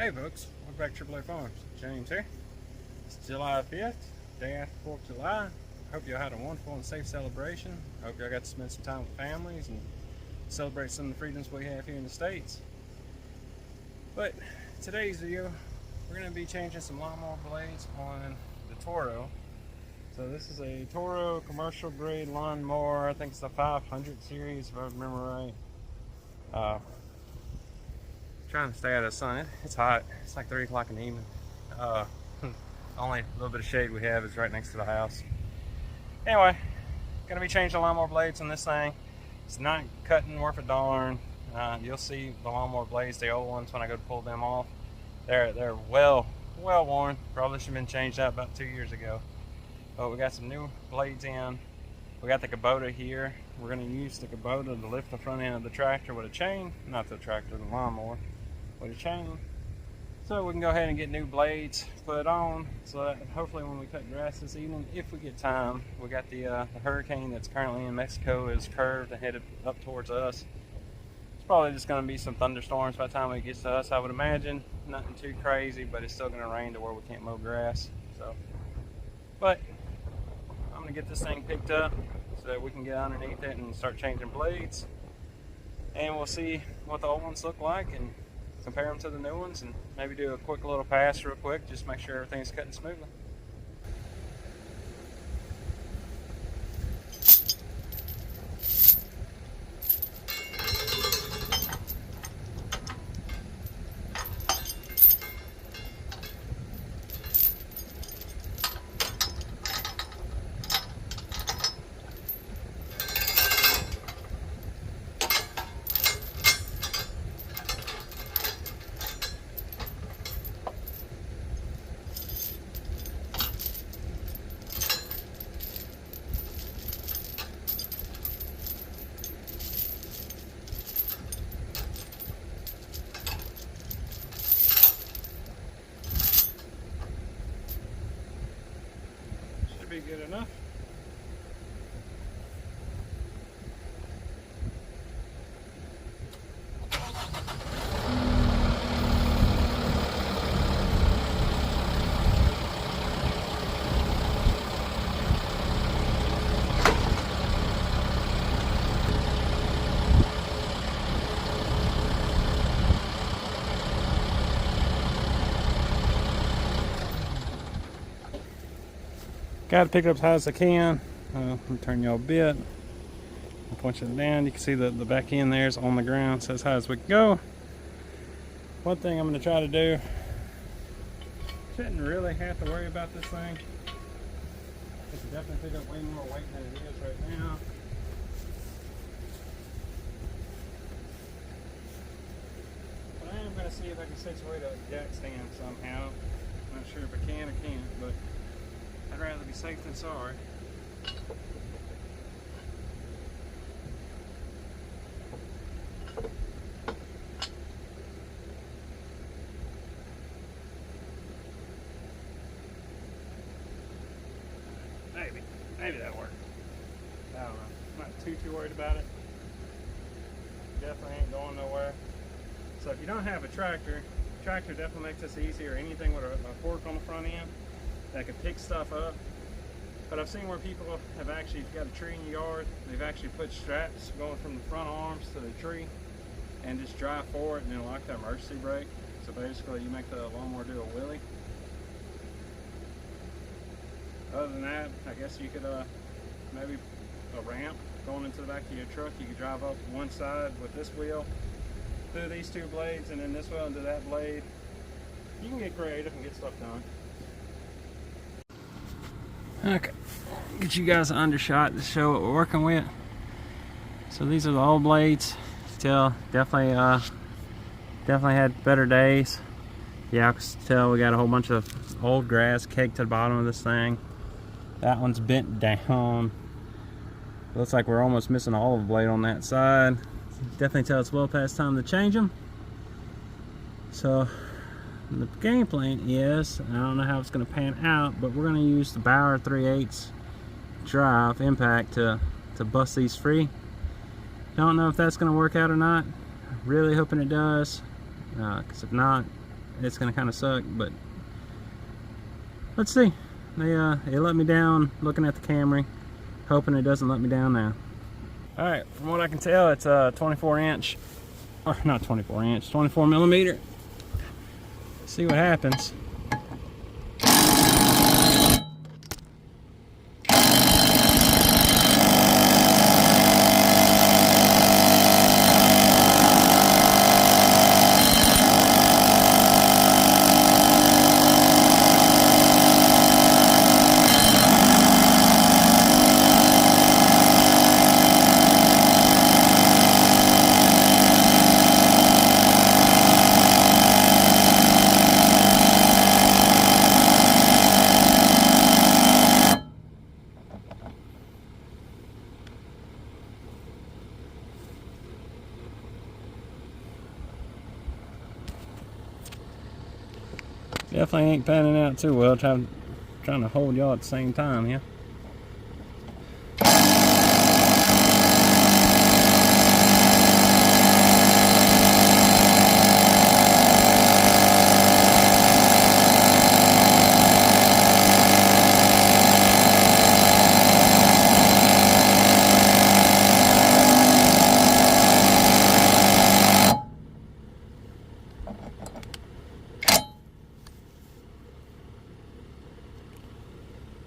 Hey folks, welcome back to AAA Farms. James here. It's July 5th, day after 4th of July. Hope y'all had a wonderful and safe celebration. Hope y'all got to spend some time with families and celebrate some of the freedoms we have here in the States. But today's video, we're going to be changing some lawnmower blades on the Toro. So this is a Toro commercial grade lawnmower. I think it's the 500 series if I remember right. Trying to stay out of the sun. It's hot. It's like 3 o'clock in the evening. Only little bit of shade we have is right next to the house. Anyway, gonna be changing the lawnmower blades on this thing. It's not cutting worth a darn. You'll see the lawnmower blades, the old ones, when I go to pull them off. They're well worn. Probably should have been changed out about 2 years ago. But we got some new blades in. We got the Kubota here. We're gonna use the Kubota to lift the front end of the tractor with a chain. Not the tractor, the lawnmower. With a chain, so we can go ahead and get new blades put on, so that hopefully when we cut grass this evening, if we get time. We got the hurricane that's currently in Mexico is curved and headed up towards us. It's probably just going to be some thunderstorms by the time it gets to us, I would imagine. Nothing too crazy, but it's still going to rain to where we can't mow grass. So, but I'm going to get this thing picked up so that we can get underneath it and start changing blades, and we'll see what the old ones look like and compare them to the new ones, and maybe do a quick little pass real quick, just make sure everything's cutting smoothly. Be good enough. Got to pick it up as high as I can. Let me turn y'all a bit. I'll punch it down. You can see the back end there is on the ground, so as high as we can go. One thing I'm going to try to do, shouldn't really have to worry about this thing. It can definitely pick up way more weight than it is right now. But I am going to see if I can situate a jack stand somehow. I'm not sure if I can or can't, but I'd rather be safe than sorry. Maybe that worked. I don't know. I'm not too worried about it. Definitely ain't going nowhere. So if you don't have a tractor definitely makes this easier. Anything with a fork on the front end that can pick stuff up. But I've seen where people have actually, if you got a tree in your yard, they've actually put straps going from the front arms to the tree and just drive forward, and then lock the emergency brake. So basically you make the lawnmower do a wheelie. Other than that, I guess you could maybe a ramp going into the back of your truck. You could drive up one side with this wheel through these two blades, and then this wheel into that blade. You can get creative and get stuff done. Okay, get you guys an undershot to show what we're working with. So these are the old blades. Still definitely had better days. Yeah, I can tell we got a whole bunch of old grass caked to the bottom of this thing. That one's bent down. Looks like we're almost missing an olive blade on that side. Definitely tell it's well past time to change them. So the game plan is, I don't know how it's going to pan out, but we're going to use the Bauer 3/8 drive impact to bust these free. Don't know if that's going to work out or not. Really hoping it does, because if not, it's gonna kind of suck, but let's see. They let me down looking at the Camry, hoping it doesn't let me down now. All right, from what I can tell, it's a 24 inch, or not 24 inch, 24 millimeter. Let's see what happens. Definitely ain't panning out too well. Trying to hold y'all at the same time, yeah.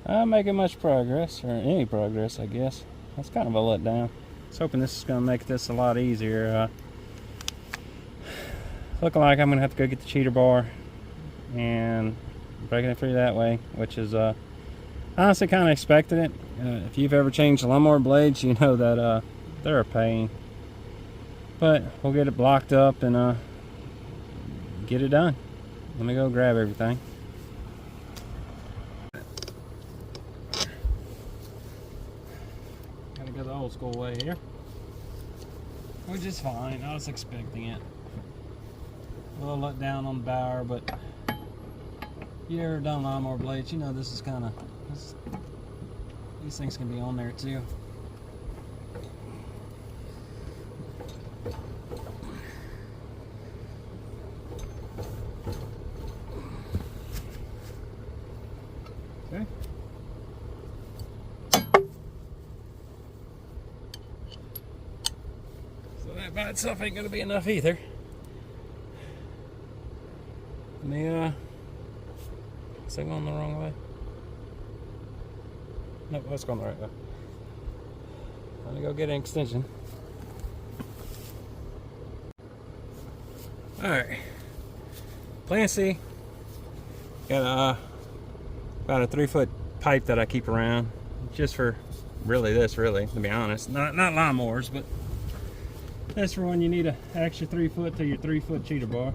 Not making much progress, or any progress, I guess. That's kind of a letdown. I was hoping this is going to make this a lot easier. Looking like I'm going to have to go get the cheater bar and breaking it free that way, which is honestly kind of expected it. If you've ever changed lawnmower blades, you know that they're a pain. But we'll get it blocked up and get it done. Let me go grab everything. Gotta go the old school way here, which is fine. I was expecting it. A little let down on the Bauer, but you ever done lawnmower blades, you know this is kind of, these things can be on there too. Okay. So that by itself ain't gonna be enough either. Let me is it going the wrong way? Nope, that's going the right way. Let me go get an extension. Alright. Plan C. Got about a 3-foot pipe that I keep around. Just for to be honest. Not lawnmowers, but that's for when you need an extra 3 foot to your 3-foot cheater bar.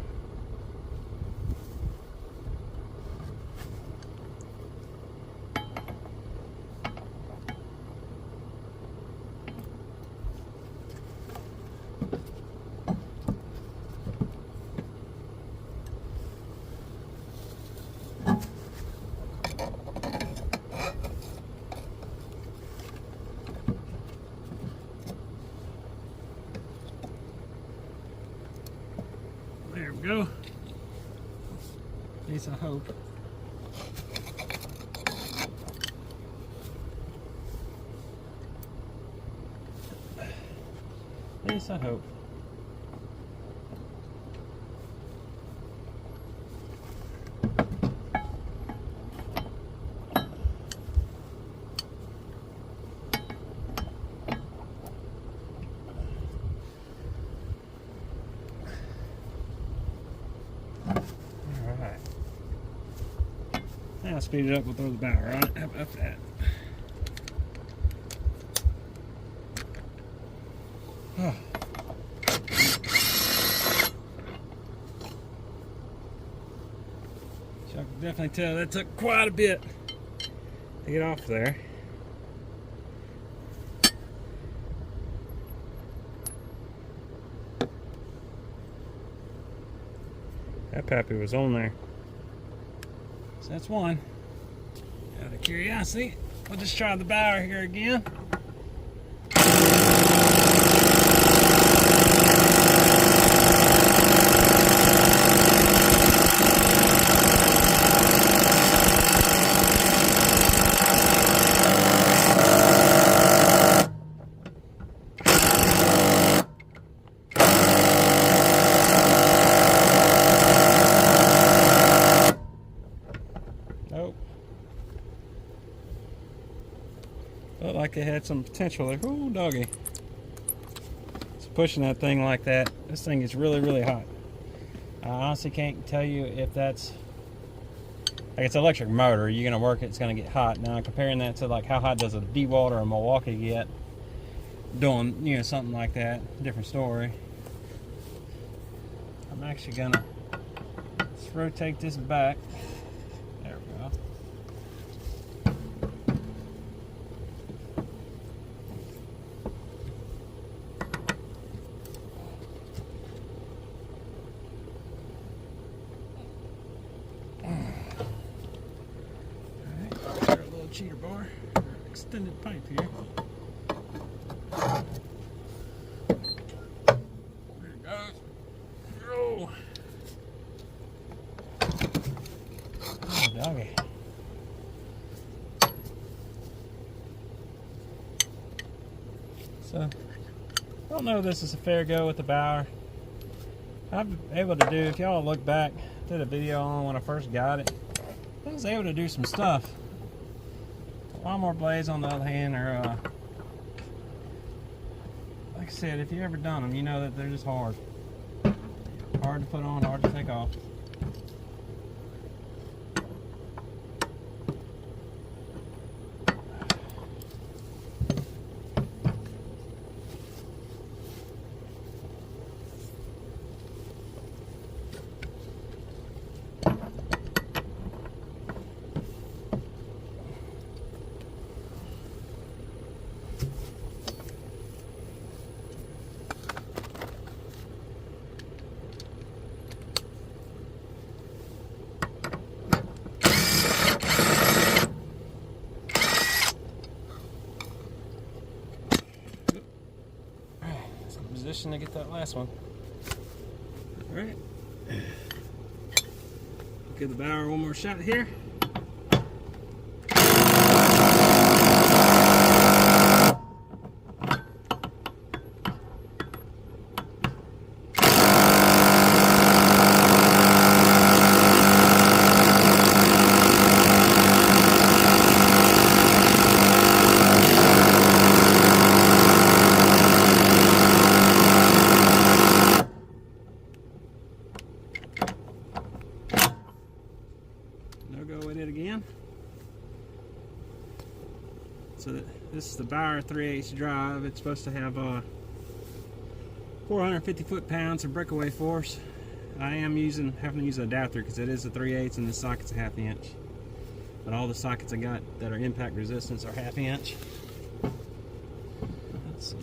There we go. At least I hope. At least I hope. Now speed it up, we'll throw the Bauer on it. How about that? Oh. So I can definitely tell that took quite a bit to get off there. That pappy was on there. So that's one. Out of curiosity, we'll just try the Bauer here again. like it had some potential there. Ooh, doggy. It's pushing that thing like that. This thing is really, really hot. I honestly can't tell you if that's like, it's an electric motor. You're gonna work it, it's gonna get hot. Now comparing that to like how hot does a DeWalt or a Milwaukee get doing, you know, something like that, different story. I'm actually gonna let's rotate this back. There we go. Cheater bar, extended pipe here. There it goes. Oh, doggy. So, I don't know if this is a fair go with the Bauer. I'm able to do, if y'all look back, did a video on when I first got it. I was able to do some stuff. Lawnmower blades, on the other hand, are like I said, if you ever done them, you know that they're just hard to put on, hard to take off. Position to get that last one. All right. Give the Bauer one more shot here. Go with it again. So this is the Bauer 3/8 drive. It's supposed to have 450 foot-pounds of breakaway force. I am having to use an adapter because it is a 3/8 and the socket's a 1/2 inch. But all the sockets I got that are impact resistance are 1/2 inch. Let's see.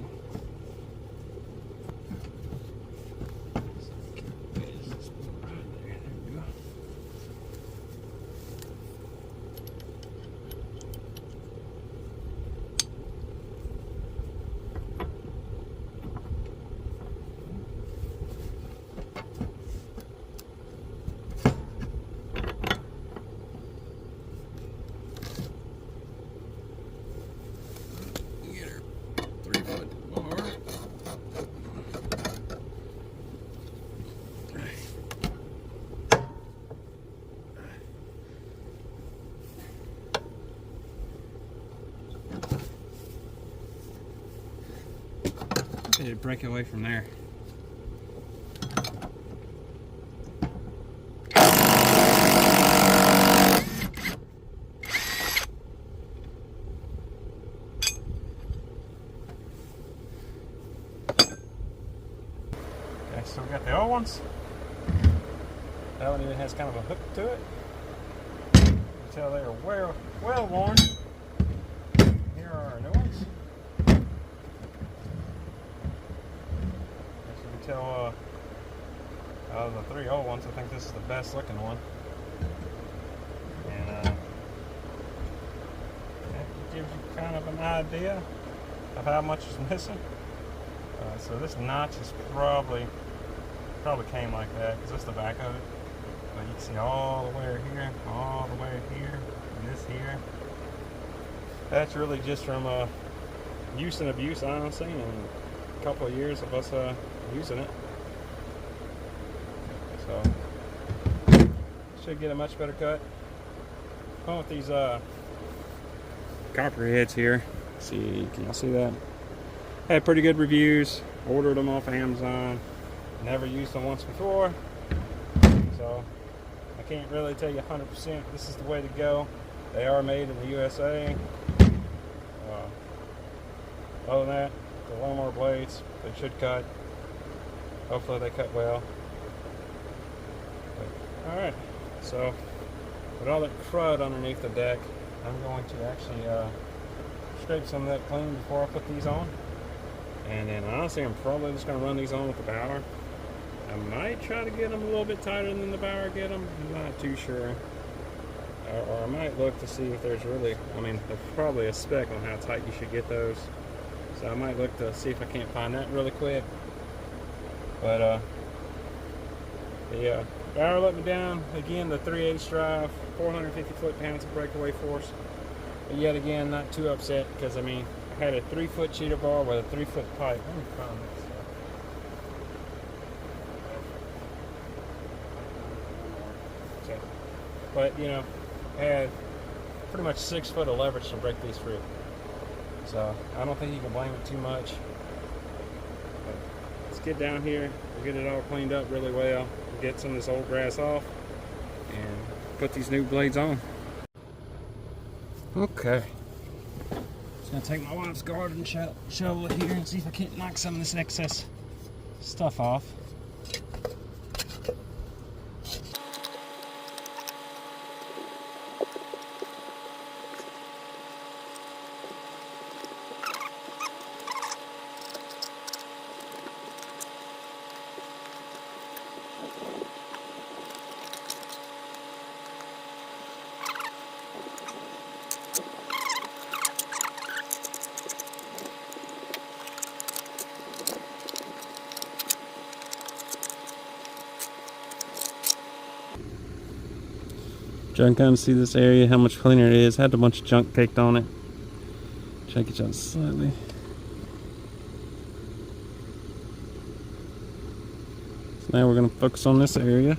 It'd break away from there. Okay, so we got the old ones. That one even has kind of a hook to it. You can tell they are well worn. Here are our new ones. Tell out of the 3 old ones, I think this is the best looking one, and that gives you kind of an idea of how much is missing. So this notch is probably came like that because that's the back of it, but you can see all the way here, all the way here, and this here. That's really just from use and abuse, honestly, and a couple of years of us using it. So should get a much better cut. Fun with these copper heads here. See, can y'all see that? Had pretty good reviews. Ordered them off of Amazon. Never used them once before, so I can't really tell you 100% this is the way to go. They are made in the USA. Other than that, the Lawnmower blades, they should cut. Hopefully they cut well. Alright, so with all that crud underneath the deck, I'm going to actually scrape some of that clean before I put these on. And then honestly, I'm probably just going to run these on with the Bauer. I might try to get them a little bit tighter than the Bauer get them. I'm not too sure. Or I might look to see if there's really, I mean, there's probably a spec on how tight you should get those. So I might look to see if I can't find that really quick. But the Bauer let me down. Again, the 3/8 drive, 450 foot-pounds of breakaway force. But yet again, not too upset because, I mean, I had a 3-foot cheater bar with a 3-foot pipe. Let me find this stuff. Okay. But, you know, I had pretty much 6 foot of leverage to break these free. So I don't think you can blame it too much. But let's get down here. We'll get it all cleaned up really well. We'll get some of this old grass off and put these new blades on. Okay. Just gonna take my wife's garden shovel here and see if I can't knock some of this excess stuff off. Try and kind of see this area, how much cleaner it is. Had a bunch of junk caked on it. Check it out slightly. So now we're going to focus on this area.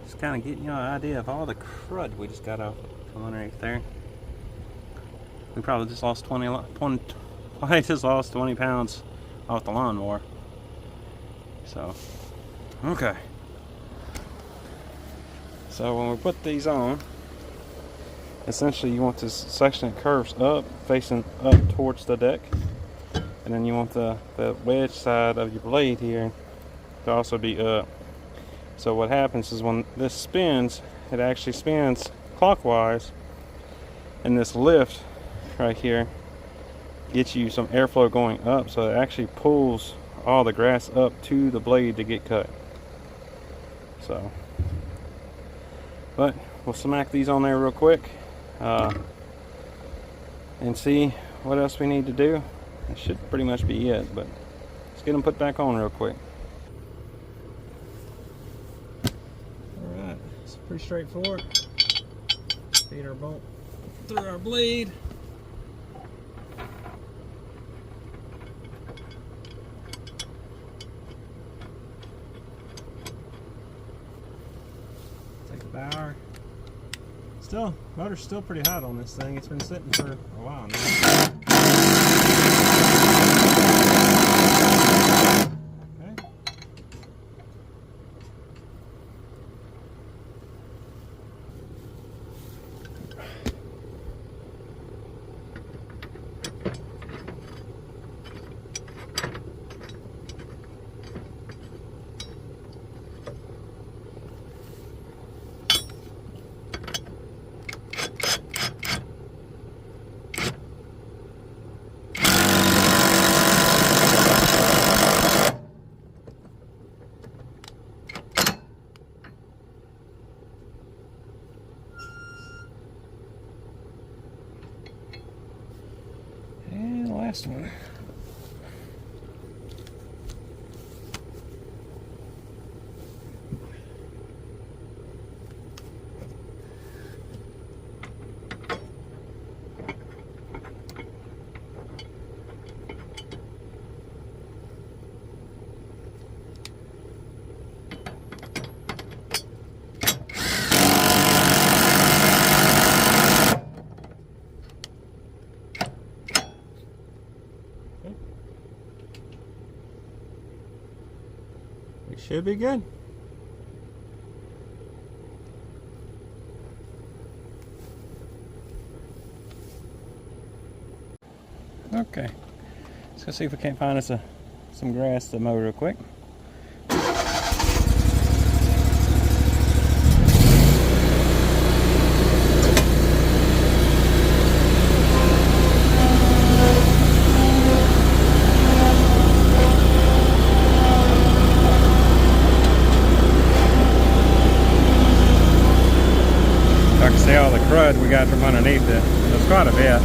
Just kind of getting you an idea of all the crud we just got off from underneath there. We probably just lost 20 pounds off the lawnmower. So, okay. So when we put these on, essentially you want this section that curves up, facing up towards the deck. And then you want the wedge side of your blade here to also be up. So what happens is when this spins, it actually spins clockwise, and this lift right here gets you some airflow going up, so it actually pulls all the grass up to the blade to get cut. So, but we'll smack these on there real quick and see what else we need to do. That should pretty much be it, but let's get them put back on real quick. Alright, it's pretty straightforward. Feed our bolt through our blade. Still, motor's still pretty hot on this thing. It's been sitting for a while now. And the last one. It should be good. Okay, let's go see if we can't find us some grass to mow real quick. I can see all the crud we got from underneath it. There's quite a bit.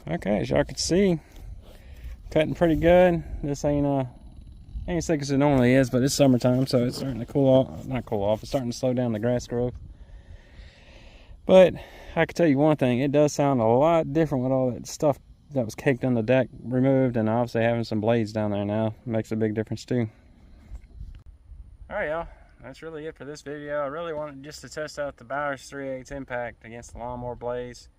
Okay, as y'all can see, cutting pretty good. This ain't as thick as it normally is, but it's summertime, so it's starting to cool off. Not cool off, it's starting to slow down the grass growth. But I can tell you one thing, it does sound a lot different with all that stuff that was caked on the deck removed, and obviously having some blades down there now makes a big difference too. Alright y'all, that's really it for this video. I really wanted just to test out the Bauer 3/8 impact against the lawnmower blades.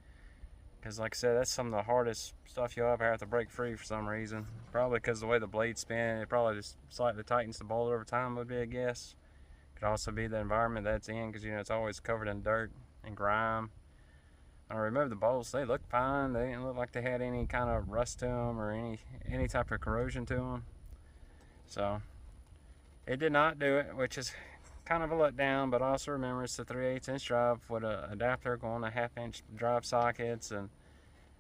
Because like I said, that's some of the hardest stuff you'll ever have to break free for some reason. Probably because the way the blades spin, it probably just slightly tightens the bolt over time would be a guess. Could also be the environment that's in, because you know it's always covered in dirt and grime. When I removed the bolts, they looked fine. They didn't look like they had any kind of rust to them or any type of corrosion to them. So it did not do it, which is kind of a letdown, but also remember it's a 3/8 inch drive with an adapter going to 1/2 inch drive sockets, and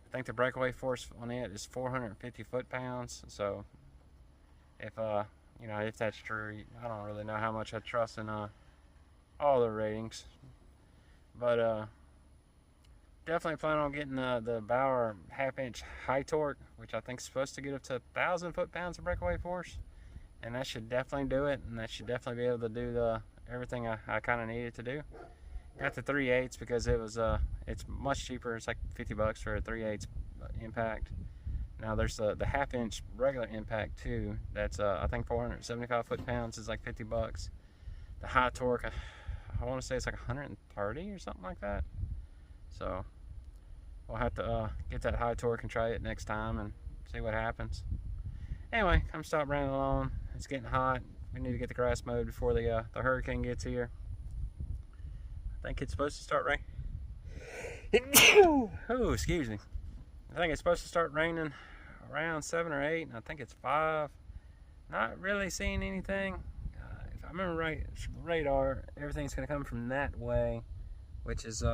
I think the breakaway force on it is 450 foot-pounds. So if you know, if that's true, I don't really know how much I trust in all the ratings, but definitely plan on getting the Bauer 1/2 inch high torque, which I think is supposed to get up to 1,000 foot-pounds of breakaway force, and that should definitely do it, and that should definitely be able to do everything I kind of needed to do. Got the 3/8 because it was it's much cheaper. It's like 50 bucks for a 3/8 impact. Now there's the 1/2 inch regular impact too. That's I think 475 foot-pounds is like 50 bucks. The high torque, I want to say it's like 130 or something like that. So we'll have to get that high torque and try it next time and see what happens. Anyway, I'm stopped running the lawn. It's getting hot. We need to get the grass mowed before the hurricane gets here. I think it's supposed to start raining. Oh, excuse me. I think it's supposed to start raining around 7 or 8, and I think it's 5. Not really seeing anything. If I remember right, radar, everything's going to come from that way, which is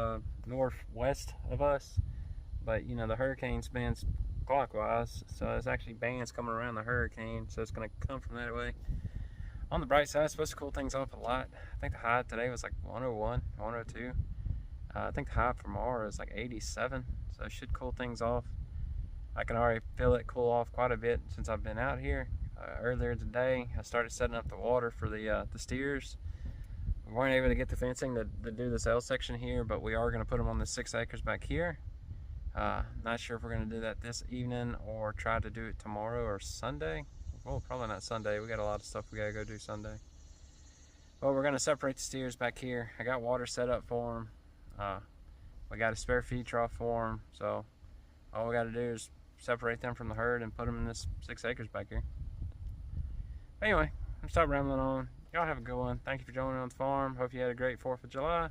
northwest of us. But you know, the hurricane spins clockwise, so there's actually bands coming around the hurricane, so it's going to come from that way. On the bright side, it's supposed to cool things off a lot. I think the high today was like 101, 102. I think the high for tomorrow is like 87, so it should cool things off. I can already feel it cool off quite a bit since I've been out here. Earlier today, I started setting up the water for the steers. We weren't able to get the fencing to do this L section here, but we are going to put them on the 6 acres back here. Not sure if we're going to do that this evening or try to do it tomorrow or Sunday. Well, probably not Sunday. We got a lot of stuff we got to go do Sunday. But we're going to separate the steers back here. I got water set up for them. We got a spare feed trough for them. So all we got to do is separate them from the herd and put them in this 6 acres back here. But anyway, I'm stopping rambling on. Y'all have a good one. Thank you for joining on the farm. Hope you had a great 4th of July.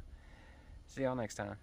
See y'all next time.